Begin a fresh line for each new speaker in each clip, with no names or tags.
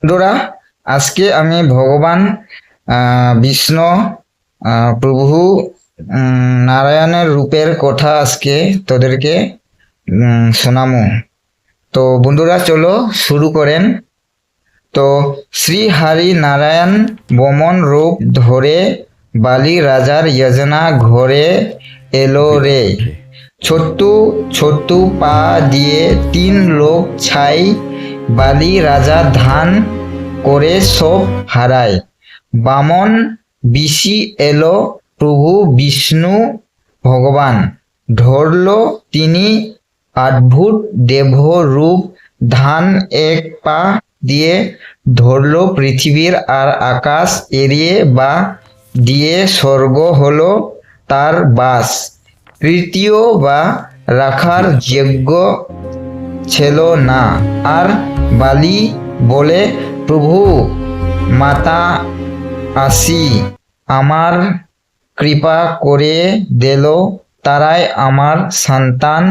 বন্ধুরা, আজকে আমি ভগবান বিষ্ণু প্রভু নারায়ণের রূপের কথা আজকে তোদেরকে শোনামু। তো বন্ধুরা চলো শুরু করেন। তো শ্রী হরি নারায়ণ বমন রূপ ধরে বালি রাজার যোজনা ঘরে এলো রে। ছোট্টু ছোট্টু পা দিয়ে 3 লোক ছাই বালি রাজা ধান করে সব হারায়। বামন বিশি এলো প্রভু বিষ্ণু ভগবান, ধরল তিনি অদ্ভুত দেব রূপ। ধান এক পা দিয়ে ধরল পৃথিবীর আর আকাশ এড়িয়ে বা দিয়ে স্বর্গ হলো তার বাস। তৃতীয় বা রাখার যোগ্য ছিল না আর বালি বলে, প্রভু মাতা আসি আমার কৃপা করে দিল, তারাই আমার সন্তান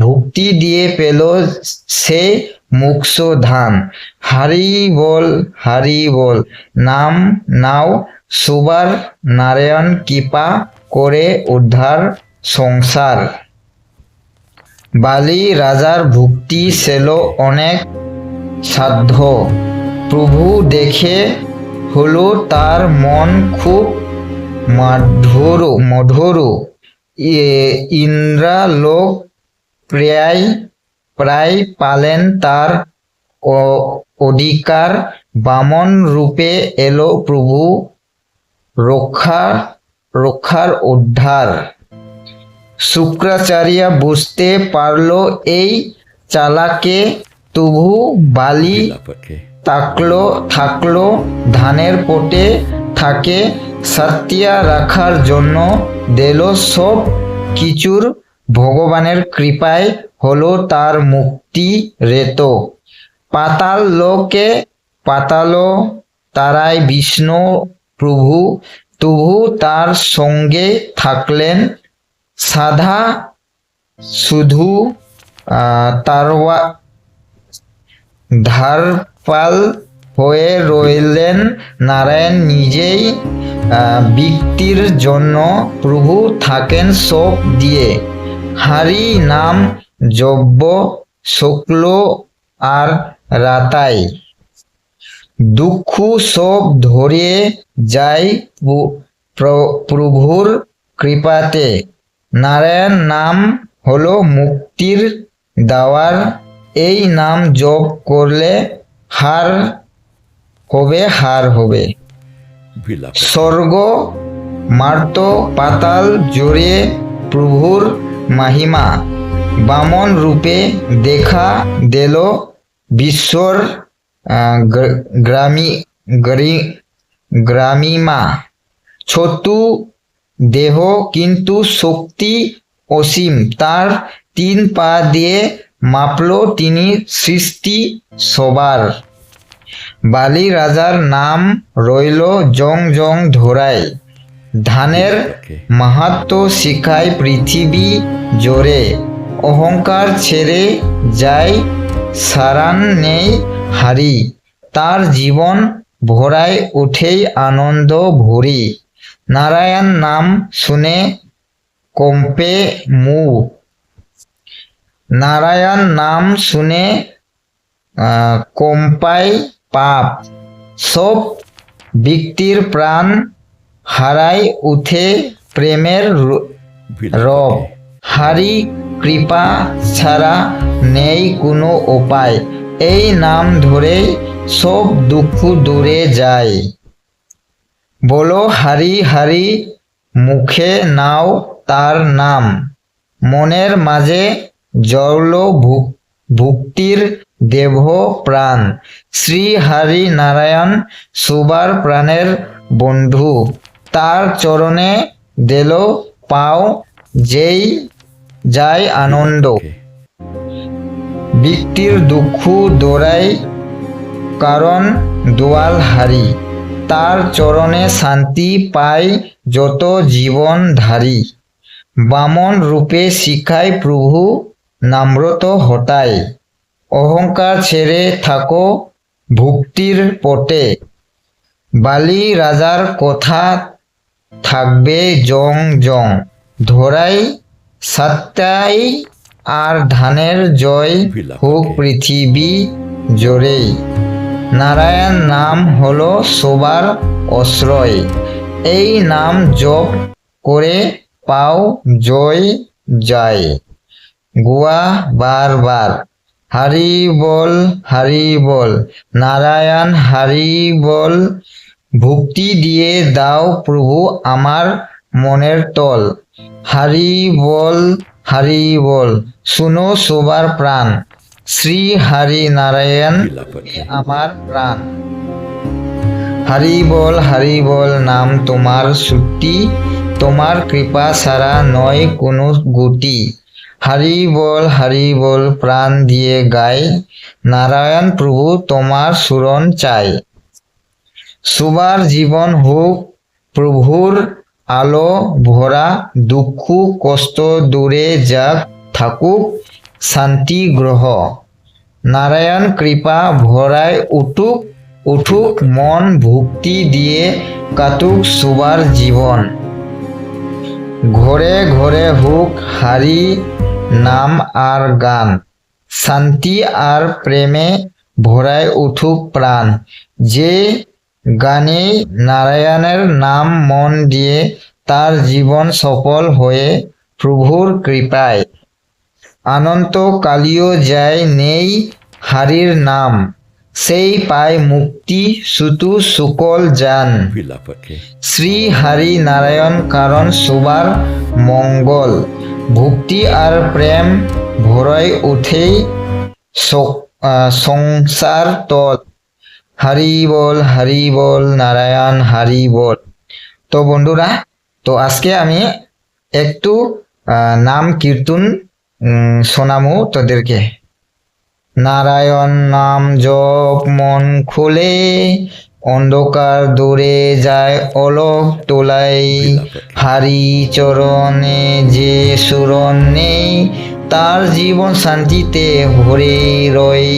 ভক্তি দিয়ে পেল সে মোক্ষ ধান। হরি বল নাম নাও সুবার, নারায়ণ কৃপা করে উদ্ধার সংসার। বালি রাজার ভক্তি ছিল অনেক সাধ্য, প্রভু দেখে হলো তার মন খুব মধুর। ইন্দ্রালোক প্রায় পালেন তার অধিকার। বামন রূপে এলো প্রভু রক্ষার উদ্ধার। শুক্রাচার্য বুঝতে পারল এই চালাকে, তবু বালি থাকলো ধানের পোটে থাকে। সত্য রাখার জন্য দিল সব কিছুর, ভগবানের কৃপায় হলো তার মুক্তি রেত। পাতাল লোকে পাতাল তারাই বিষ্ণু প্রভু, তবু তার সঙ্গে থাকলেন সাধা শুধু ধারপাল হয়ে রইলেন নারায়ণ নিজেই। ব্যক্তির জন্য প্রভু থাকেন সব দিয়ে, হরি নাম জব্য শুক্ল আর রাতাই। দুঃখ সব ধরিয়ে যায় প্রভুর কৃপাতে। নারায়ণ নাম হলো মুক্তির দেওয়ার, এই নাম জপ করলে হার হবে। স্বর্গ মার্ত পাতাল জোরে প্রভুর মহিমা, বামন রূপে দেখা দিল বিশ্বর গ্রামীমা। ছোটু দেহ কিন্তু শক্তি অসীম, তার 3 পা দিয়ে মাপল তিনি সৃষ্টি সবার। বালি রাজার নাম রইল জং ধরায়, ধানের মাহাত্ম শিখায় পৃথিবী জোরে। অহংকার ছেড়ে যায় সারান নেই হারি, তার জীবন ভরায় উঠেই আনন্দ ভরি। নারায়ণ নাম শুনে কম্পে মুখ, নারায়ণ নাম শুনে কম্পায় পাপ। সব ব্যক্তির প্রাণ হারায় উঠে প্রেমের রব। হরি কৃপা ছাড়া নেই কোনো উপায়, এই নাম ধরে সব দুঃখ দূরে যায়। বলো হরি মুখে নাও তার নাম, মনের মাঝে জড়ল ভক্তির দেব প্রাণ। শ্রী হরি নারায়ণ সুবার প্রাণের বন্ধু, তার চরণে দিল পাও যেই যায় আনন্দ। ব্যক্তির দুঃখ দৌড়ায় কারণ দোয়াল হারি, তার চরণে শান্তি পায় যত জীবন ধারী। বামন রূপে শিখায় প্রভু নম্রত হটায়, অহংকার ছেড়ে থাকো ভুক্তির পটে। বালি রাজার কথা থাকবে জং জং, ধরাই সাত্তাই আর ধানের জয় হোক পৃথিবী জোরেই। নারায়ণ নাম হলো সবার আশ্রয়, এই নাম জপ করে পাও জয় যায়। গোয়া বারবার হরি বল নারায়ণ হরি বল, ভক্তি দিয়ে দাও প্রভু আমার মনের তল। হরি বল শুনো সবার প্রাণ, শ্রী হরি নারায়ণ আমার প্রাণ। হরি বল নাম তোমার সত্যি, তোমার কৃপা ছাড়া নয় কোনো গতি। হরি বল প্রাণ দিয়ে গাই, নারায়ণ প্রভু তোমার শরণ চাই। সবার জীবন হোক প্রভুর আলো ভরা, দুঃখ কষ্ট দূরে যাক থাকুক শান্তি গ্রহ। নারায়ণ কৃপা ভরায় উঠুক মন, ভক্তি দিয়ে কাটুক সবার জীবন। ঘরে ঘরে হোক হরি নাম আর গান, শান্তি আর প্রেমে ভরায় উঠুক প্রাণ। যে গানে নারায়ণের নাম মন দিয়ে, তার জীবন সফল হয়ে প্রভুর কৃপায়। অনন্ত কালিও যায় নেই হরির নাম, সেই পায় মুক্তি শুধু সকল জান। শ্রী হরি নারায়ণ কারণ সবার মঙ্গল, ভক্তি আর প্রেম ভরায় উঠেই সংসার তল। হরি বল নারায়ণ হরি বল। তো বন্ধুরা, তো আজকে আমি একটু নাম কীর্তন শোনামু তোদেরকে। নারায়ণ নাম জপ মন খুলে, অন্ধকার দূরে যায় অলোক তোলাই। হরি চরণে যে শরণ নেই, তার জীবন শান্তিতে ভরে রয়।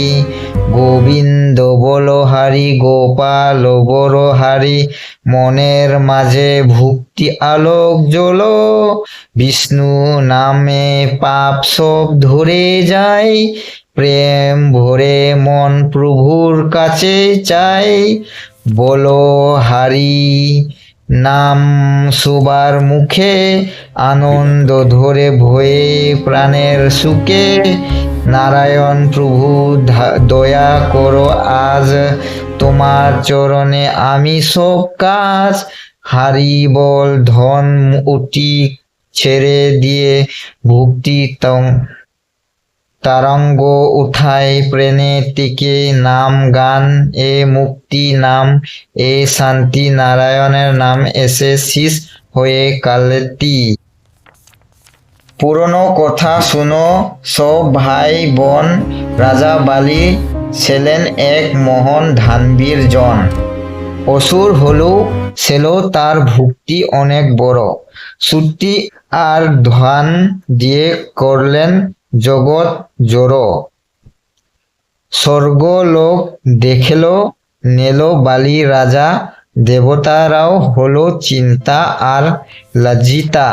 গোবিন্দ বল হরি গোপাল বল হরি, মনের মাঝে ভক্তি আলোক জ্বল। বিষ্ণু নামে পাপ সব ধরে যায়, প্রেম ভরে মন প্রভুর কাছে চাই। বলো হরি নাম সবার মুখে, আনন্দ ধরে ভয়ে প্রাণের সুখে। নারায়ণ প্রভু দয়া করো আজ, তোমার চরণে আমি সব কাজ। হরি বল ধন অতি ছেড়ে দিয়ে, ভক্তি তারঙ্গ উঠায় প্রেমে টিকে। নাম গান এ মুক্তি নাম এ শান্তি, নারায়ণের নাম এসে শীষ হয়ে কালেতি। পুরনো কথা শুনো সব ভাই বোন, রাজা বালি ছিলেন এক মহান দানবীর জন। অসুর হলেও ছিল তার ভক্তি অনেক বড়, শ্রুতি আর ধ্যান দিয়ে করলেন জগৎ জড়ো। স্বর্গলোক দেখল নেল বালি রাজা, দেবতারাও হলো চিন্তা আর লজ্জিতা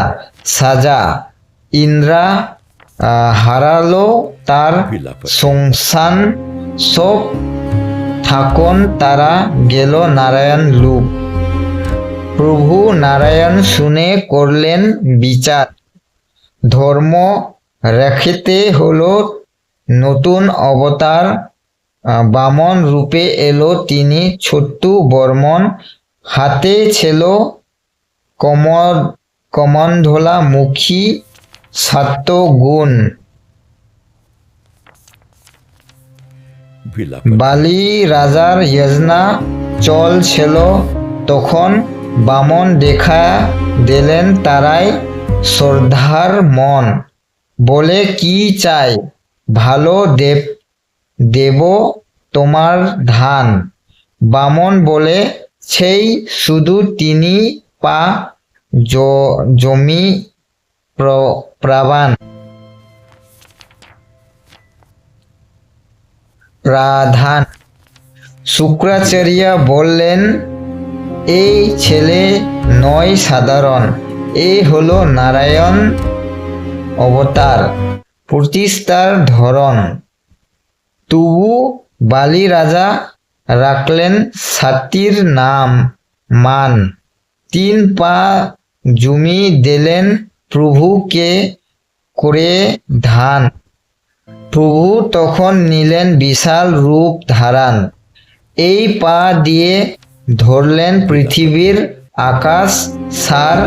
সাজা। ইন্দ্রা হারালো তার সংসান সব, থাকুন তারা গেল নারায়ণ লুপ। প্রভু নারায়ণ শুনে করলেন বিচার, ধর্ম রাখিতে হলো নতুন অবতার। বামন রূপে এলো তিনি ছোট্ট বর্মন, হাতে ছিল কমণ্ডলা মুখী সাত গুণ। বালি রাজার যজ্ঞা চলছিল তখন, বামন দেখা দিলেন তারাই শ্রদ্ধার মন। বলে কি চাই ভালো দেব তোমার ধান। বামন বলে সেই শুধু তিনি পা জমি প্রাধান। শুক্রাচার্য বললেন, এই ছেলে নয় সাধারণ, এ হলো নারায়ণ অবতার, প্রতিষ্ঠার ধরন। তবু বালি রাজা রাখলেন সাতির নাম মান। 3 পা জমি দিলেন প্রভুকে করে ধান। প্রভু তখন নিলেন বিশাল রূপ ধারান। এই পা দিয়ে ধরলেন পৃথিবীর আকাশ সার।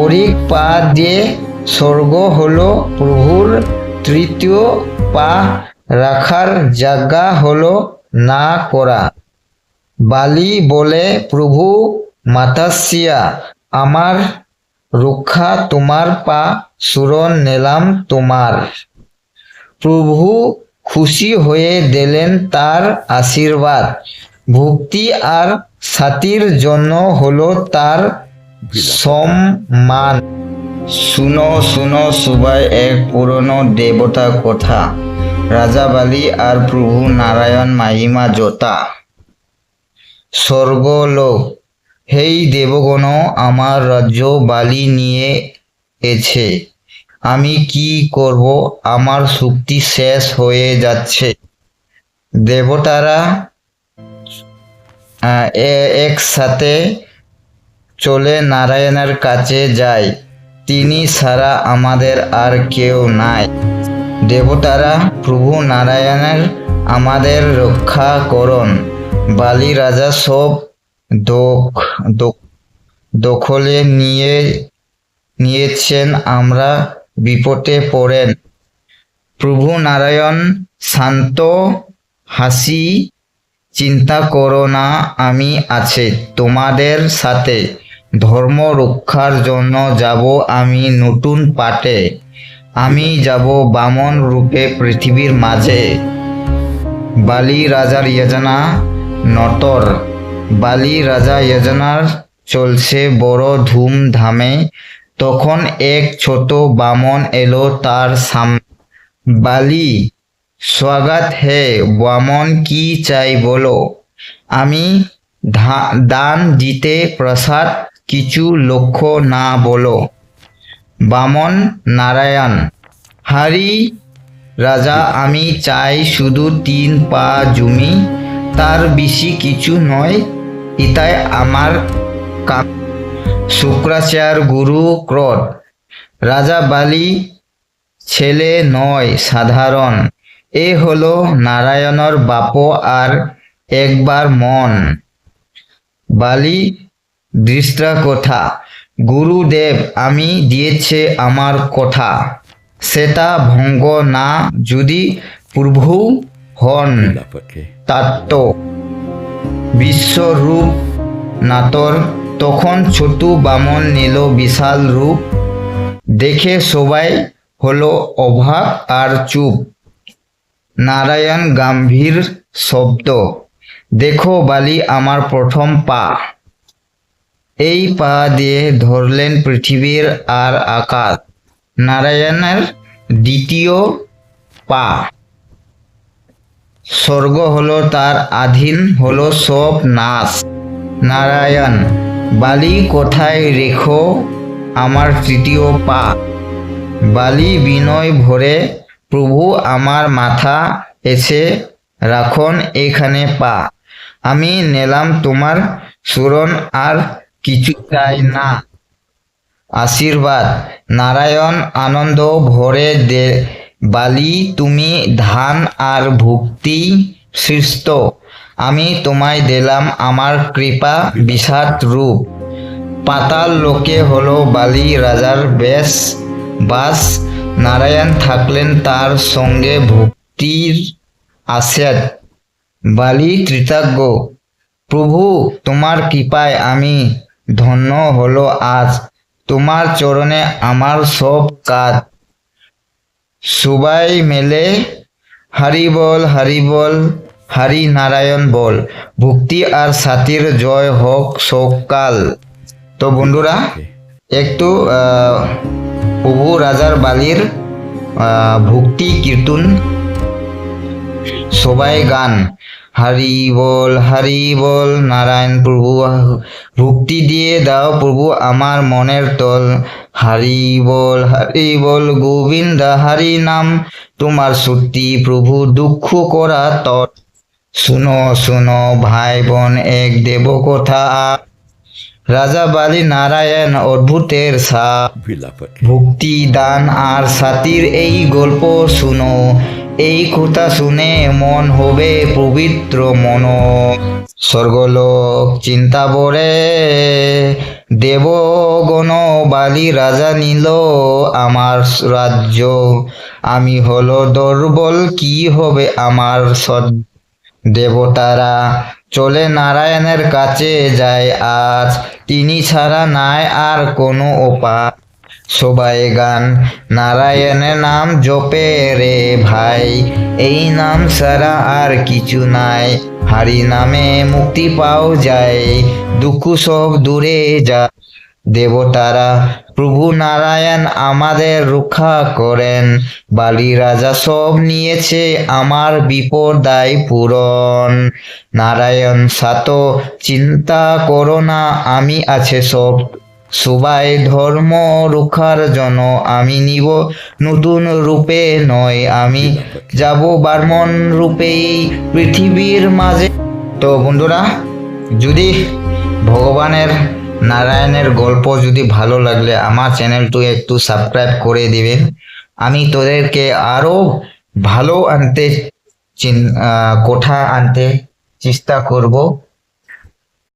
ওরিক পা দিয়ে স্বর্গ হলো প্রভুর। তৃতীয় পা রাখার জায়গা হলো না করা। বালি বলে, প্রভু মাতাশ্রিয়া, আমার রক্ষা তোমার পা শরণ নিলাম তোমার। প্রভু খুশি হয়ে দিলেন তার আশীর্বাদ। ভক্তি আর সাতির জন্য হলো তার সম্মান। শুনো শুনো সবাই এক পুরনো দেবতা কথা, রাজা বালি আর প্রভু নারায়ণ মাহিমা যোতা। স্বর্গলোক, হেই দেবগণ, আমার রাজ্য বালি নিয়ে এছে। আমি কি করব, আমার শক্তি শেষ হয়ে যাচ্ছে। দেবতারা একসাথে চলে নারায়ণের কাছে যায়। তিনি ছাড়া আমাদের আর কেউ নাই। দেবতারা, প্রভু নারায়ণের আমাদের রক্ষা করুন। বালি রাজা সব দখলে নিয়েছেন, আমরা বিপদে পড়েন। প্রভু নারায়ণ শান্ত হাসি, চিন্তা করো না, আমি আছি তোমাদের সাথে। ধর্ম রক্ষার জন্য যাব আমি নতুন পাটে। আমি যাব বামন রূপে পৃথিবীর মাঝে। বালি রাজার যোজনা নটর। বালি রাজা যোজনার চলছে বড় ধুমধামে। তখন এক ছোট বামন এলো তার সামনে। বালি, স্বাগত হে বামন, কি চাই বলো। আমি দান দিতে প্রসাদ, কিছু লক্ষ্য না বলো। বামন, নারায়ণ, হরি রাজা, আমি চাই শুধু 3 পা জমি, তার বেশি কিছু নয়, এটাই আমার কাম। শুক্রাচার্য গুরু ক্রোধ, রাজা বালি ছেলে নয় সাধারণ, এ হলো নারায়ণর বাপ আর একবার মন। বালি দৃষ্টা কথা, গুরুদেব আমি দিয়েছে আমার কথা, সেটা ভঙ্গ না যদি প্রভু হন তাত্ত্ব। বিশ্বরূপ নাতর, তখন ছোট বামন নিল বিশাল রূপ। দেখে সবাই হলো অবাক আর চুপ। নারায়ণ গম্ভীর শব্দ, দেখো বালি আমার প্রথম পা। এই পা দিয়ে ধরলেন পৃথিবীর আর আকাশ। নারায়ণের দ্বিতীয় পা। স্বর্গ হলো তার আধীন, হলো সব নাশ। নারায়ণ, বালি কোথায় রেখো আমার তৃতীয় পা। বালি বিনয় ভরে, প্রভু আমার মাথা এসে রাখন এখানে পা। আমি নিলাম তোমার শরণ, আর কিছু চাই না আশীর্বাদ। নারায়ণ আনন্দ ভরে দে, বালি তুমি ধান আর ভক্তি সৃষ্ট, আমি তোমায় দিলাম আমার কৃপা বিষাদ রূপ। পাতাল লোকে হলো বালি রাজার বেশ বাস। নারায়ণ থাকলেন তার সঙ্গে ভক্তির আশ্বাদ। বালি কৃতজ্ঞ, প্রভু তোমার কৃপায় আমি ধন্য হলো আজ। তোমার চরণে আমার সব কাজ। সবাই মেলে হরি বল, হরি বল, হরি নারায়ণ বল। ভক্তি আর সাতির জয় হোক সকাল। তো বন্ধুরা, একটু প্রভু রাজার বালির ভক্তি কীর্তন সবাই গান। হরি বল নারায়ণ প্রভু, ভক্তি দিয়ে দাও প্রভু আমার মনের তল। হরি বল গোবিন্দ হরি নাম, তোমার সত্যি প্রভু দুঃখ করা তল। শুনো শুনো ভাই বোন এক দেব কথা, রাজা বালি নারায়ণ অদ্ভুতের সাপ। ভক্তি দান আর সাতির এই গল্প শুনো, এই কথা শুনে মন হবে পবিত্র মন। স্বর্গলোক চিন্তা বরে দেবগণ, বালি রাজা নিল আমার রাজ্য। আমি হলো দুর্বল, কি হবে আমার দেবতারা চলে নারায়ণের কাছে যায় আজ, তিনি ছাড়া নাই আর কোনো উপায়। সবাই গান নারায়ণের নাম জপে রে ভাই, এই নাম ছাড়া আর কিছু নাই। হরি নামে মুক্তি পাও যায়, দুঃখ সব দূরে যায়। দেবতারা প্রভু নারায়ণ আমাদের রক্ষা করেন, বালি রাজা সব নিয়েছে আমার বিপদ দায় পূরণ। নারায়ণ সাত চিন্তা করো না, আমি আছে সব সবাই ধর্ম রক্ষার জন্য। আমি নিব নতুন রূপে নয়, আমি যাব বামন রূপেই পৃথিবীর মাঝে। তো বন্ধুরা, যদি ভগবানের নারায়ণের গল্প যদি ভালো লাগলে আমার চ্যানেলটি একটু সাবস্ক্রাইব করে দিবেন। আমি তোদেরকে আরো ভালো কথা আনতে চেষ্টা করব।